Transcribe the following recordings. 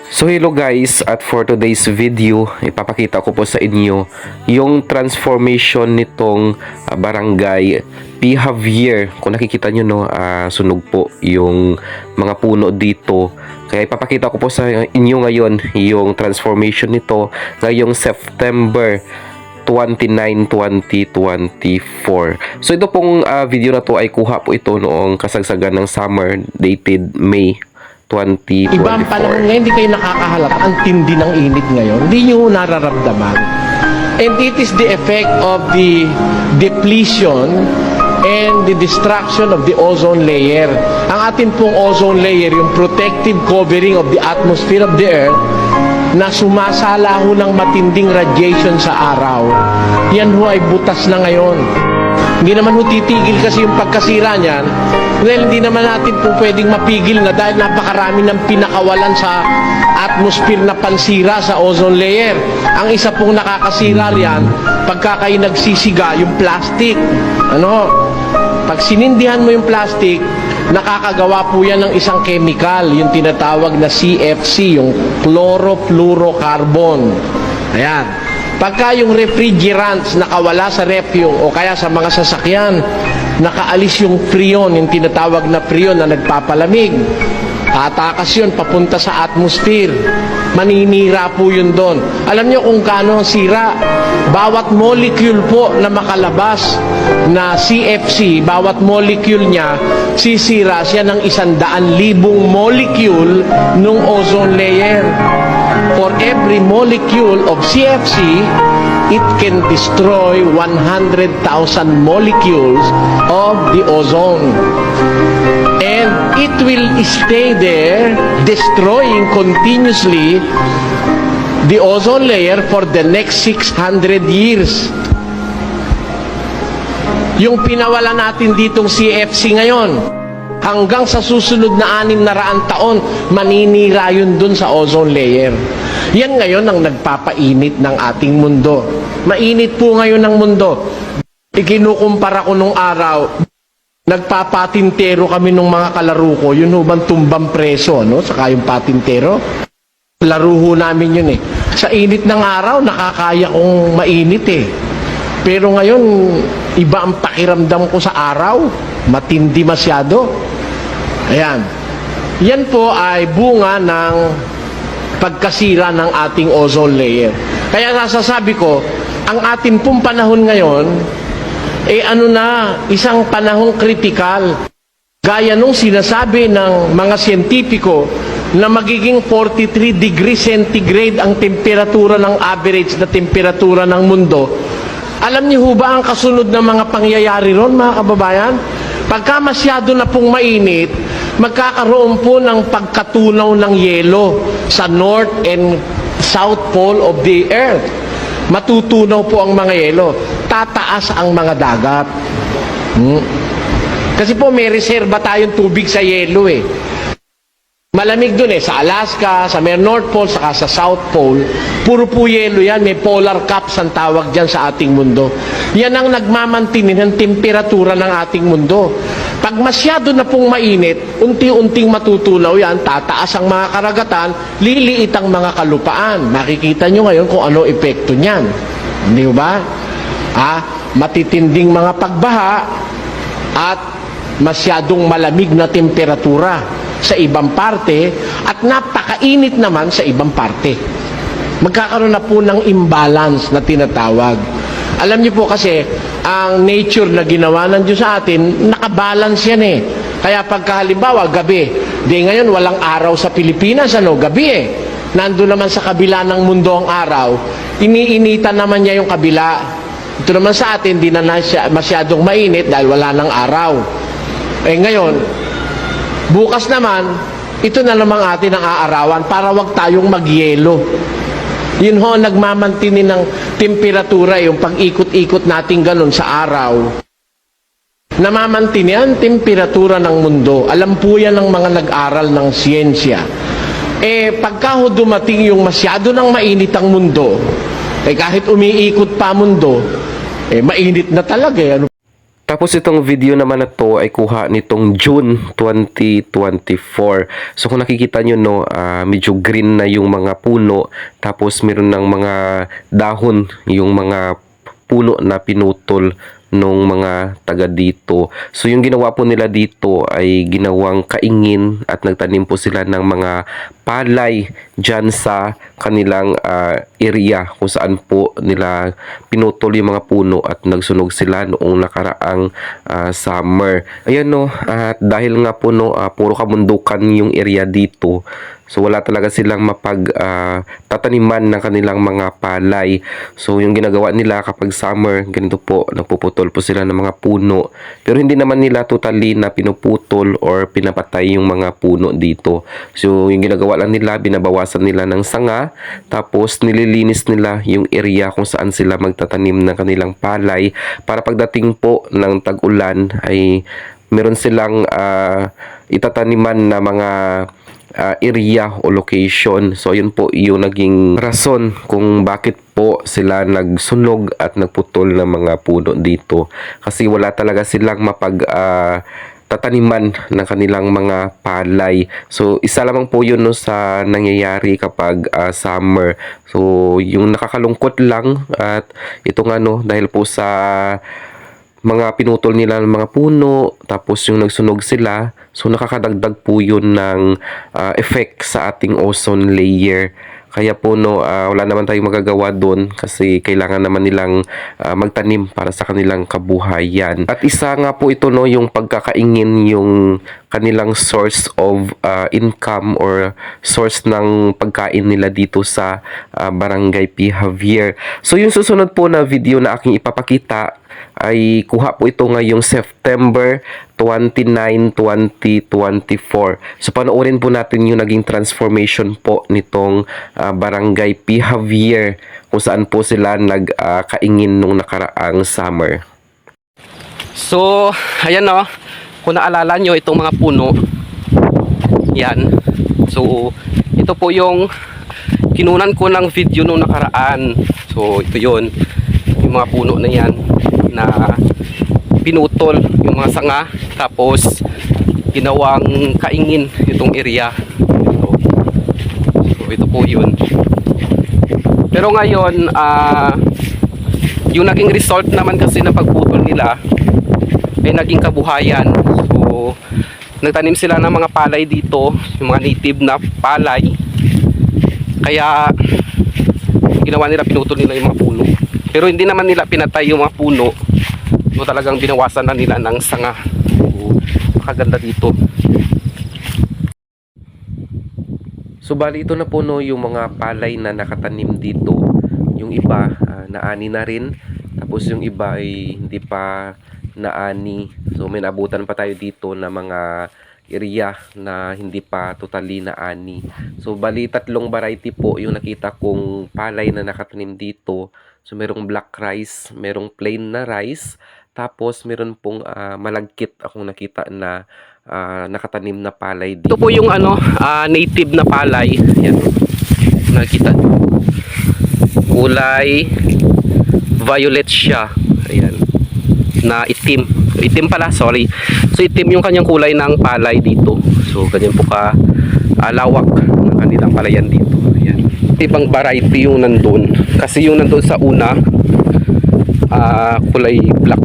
So hello guys, at for today's video, ipapakita ko po sa inyo yung transformation nitong barangay P. Javier. Kung nakikita nyo no, sunog po yung mga puno dito. Kaya ipapakita ko po sa inyo ngayon yung transformation nito ngayong September 29, 2024. So ito pong video na to ay kuha po ito noong kasagsagan ng summer dated May 2024. Iba ang panahon ngayon, hindi kayo nakakahalata. Ang tindi ng init ngayon. Hindi nyo nararamdaman. And it is the effect of the depletion and the destruction of the ozone layer. Ang atin pong ozone layer, yung protective covering of the atmosphere of the earth, na sumasala ho ng matinding radiation sa araw. Yan ho ay butas na ngayon. Hindi naman ho titigil kasi yung pagkasira niyan. Well, hindi naman natin po pwedeng mapigil na dahil napakarami ng pinakawalan sa atmosphere na pansira sa ozone layer. Ang isa pong nakakasira riyan, pagka kayo nagsisiga, yung plastic. Pag sinindihan mo yung plastic, nakakagawa po yan ng isang chemical, yung tinatawag na CFC, yung chlorofluorocarbon. Ayan. Pagka yung refrigerants nakawala sa ref o kaya sa mga sasakyan, nakaalis yung freon, yung tinatawag na freon na nagpapalamig. Tatakas yun papunta sa atmosphere. Maninira po yun doon. Alam nyo kung kaano ang sira? Bawat molecule po na makalabas na CFC, bawat molecule niya, sisira siya ng 100,000 molecule ng ozone layer. For every molecule of CFC, it can destroy 100,000 molecules of the ozone. And it will stay there, destroying continuously the ozone layer for the next 600 years. Yung pinawala natin ditong CFC ngayon, hanggang sa susunod na 600 taon, maninira yun dun sa ozone layer. Yan ngayon ang nagpapainit ng ating mundo. Mainit po ngayon ang mundo. Ikinukumpara ko nung araw, nagpapatintero kami nung mga kalaro ko, yun ho bang tumbang preso, no? Saka yung patintero. Laro ho namin yun eh. Sa init ng araw, nakakaya kong mainit eh. Pero ngayon, iba ang pakiramdam ko sa araw. Matindi masyado. Ayan. Yan po ay bunga ng pagkasira ng ating ozone layer. Kaya nasasabi ko, ang ating pong panahon ngayon, isang panahong kritikal. Gaya nung sinasabi ng mga siyentipiko na magiging 43 degrees centigrade ang temperatura ng average na temperatura ng mundo. Alam niyo ho ba ang kasunod ng mga pangyayari ron, mga kababayan? Pagka masyado na pong mainit, magkakaroon po ng pagkatunaw ng yelo sa north and south pole of the earth. Matutunaw po ang mga yelo. Tataas ang mga dagat. Kasi po may reserba tayong tubig sa yelo eh. Malamig dun eh, sa Alaska, sa may North Pole, saka sa South Pole. Puro po yelo yan, may polar caps ang tawag dyan sa ating mundo. Yan ang nagmamantinin ng temperatura ng ating mundo. Pag masyado na pong mainit, unti-unting matutunaw yan, tataas ang mga karagatan, liliit ang mga kalupaan. Makikita nyo ngayon kung ano epekto niyan. Hindi ba? Matitinding mga pagbaha at masyadong malamig na temperatura sa ibang parte at napakainit naman sa ibang parte. Magkakaroon na po ng imbalance na tinatawag. Alam niyo po kasi, ang nature na ginawa ng Diyos sa atin, nakabalance yan eh. Kaya pagka halimbawa, gabi, di ngayon walang araw sa Pilipinas, gabi eh. Nandun naman sa kabila ng mundo ang araw, iniinitan naman niya yung kabila. Ito naman sa atin, di na masyadong mainit dahil wala ng araw. Ngayon, bukas naman, ito na namang atin ang aarawan para wag tayong magyelo. Yun ho, nagmamantinin ng temperatura, yung pag-ikot-ikot natin ganun sa araw. Namamantin yan, temperatura ng mundo. Alam po yan ng mga nag-aral ng siyensya. Pagka ho dumating yung masyado ng mainit ang mundo, kahit umiikot pa mundo, mainit na talaga. Tapos itong video naman na to ay kuha nitong June 2024. So kung nakikita nyo no, medyo green na yung mga puno. Tapos meron ng mga dahon yung mga puno na pinutol nung mga taga dito. So yung ginawa po nila dito ay ginawang kaingin at nagtanim po sila ng mga palay dyan sa kanilang area kung saan po nila pinutol yung mga puno at nagsunog sila noong nakaraang summer. Ayan no, at dahil nga po no, puro kabundukan yung area dito. So wala talaga silang tataniman ng kanilang mga palay. So yung ginagawa nila kapag summer, ganito po, nagpuputol po sila ng mga puno. Pero hindi naman nila totally na pinuputol or pinapatay yung mga puno dito. So yung ginagawa lang nila, binabawasan nila ng sanga, tapos nililinis nila yung area kung saan sila magtatanim ng kanilang palay para pagdating po ng tag-ulan ay meron silang itataniman na mga area o location. So yun po yung naging rason kung bakit po sila nagsunog at nagputol ng mga puno dito, kasi wala talaga silang tataniman ng kanilang mga palay. So isa lamang po yun no, sa nangyayari kapag summer. So yung nakakalungkot lang at ito nga no, dahil po sa mga pinutol nila ng mga puno, tapos yung nagsunog sila, so nakakadagdag po yun ng effect sa ating ozone layer. Kaya po no, wala naman tayong magagawa doon kasi kailangan naman nilang magtanim para sa kanilang kabuhayan. At isa nga po ito no, yung pagkakaingin yung kanilang source of income or source ng pagkain nila dito sa Barangay P. Javier. So yung susunod po na video na aking ipapakita ay kuha po ito ngayong September 29, 2024. So panoorin po natin yung naging transformation po nitong Barangay P. Javier kung saan po sila nagkaingin nung nakaraang summer. So, ayan no, kung naalala nyo itong mga puno, yan. So, ito po yung kinunan ko ng video nung nakaraan. So, ito yun, yung mga puno na yan na pinutol, yung mga sanga, tapos ginawang kaingin itong area. So, ito po yun. Pero ngayon, yung naging result naman kasi na pagputol nila ay naging kabuhayan. So, nagtanim sila ng mga palay dito, yung mga native na palay. Kaya, ginawa nila, pinutol nila yung mga puno. Pero hindi naman nila pinatay yung mga puno. So, talagang binawasan na nila ng sanga. So, makaganda dito. So bali ito na po no, yung mga palay na nakatanim dito. Yung iba naani na rin, tapos yung iba ay hindi pa naani. So may naabutan pa tayo dito na mga area na hindi pa totally naani. So bali tatlong variety po yung nakita kong palay na nakatanim dito. So merong black rice, merong plain na rice, tapos meron pong malagkit akong nakita na nakatanim na palay dito. Ito po yung native na palay. Yan. Nakita. Kulay violet siya. Ayan. Na itim. Itim pala, sorry. So itim yung kanyang kulay ng palay dito. So ganyan po ka lawak ng kanilang palayan dito. Ayan. Ibang variety yung nandun. Kasi yung nandun sa una kulay black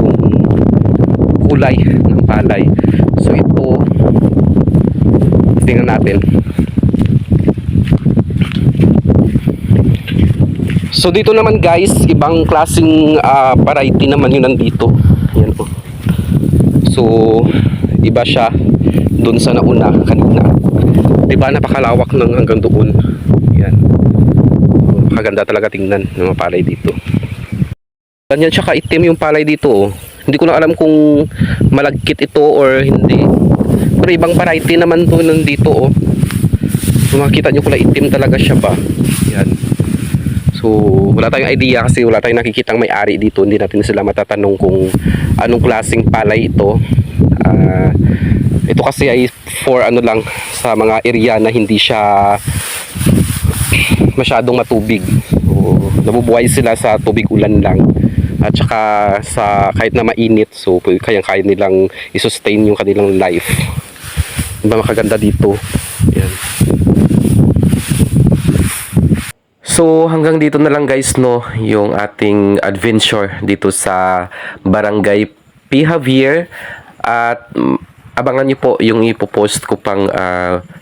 yung kulay ng palay. So ito, tingnan natin. So dito naman guys, ibang klaseng variety naman yun nandito. Ayan po. So iba siya dun sa nauna kanina. Diba napakalawak ng hanggang doon. Ayan. Makaganda talaga tingnan ng mga palay dito. Ganyan siya kaitim yung palay dito oh. Hindi ko na alam kung malagkit ito or hindi. Pero ibang variety naman to nandito oh. So makikita nyo kulay itim talaga siya ba. Yan. So wala tayong idea kasi wala tayong nakikitang may-ari dito. Hindi natin sila matatanong kung anong klaseng palay ito. Ito kasi ay for ano lang sa mga area na hindi siya masyadong matubig. So nabubuhay sila sa tubig ulan lang. at saka sa kahit na mainit, so kayang-kaya nilang i-sustain yung kanilang life. Diba makaganda dito? Yan. So hanggang dito na lang guys no, yung ating adventure dito sa Barangay P. Javier, at abangan nyo po yung ipopost ko pang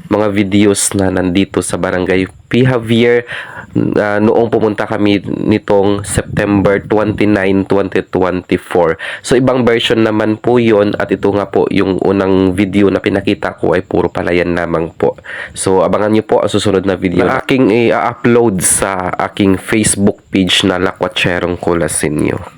mga videos na nandito sa Barangay P. Javier noong pumunta kami nitong September 29, 2024. So ibang version naman po yon, at ito nga po yung unang video na pinakita ko ay puro palayan lamang po. So abangan nyo po ang susunod na video na aking i-upload sa aking Facebook page na Lakwatserong Colasinio.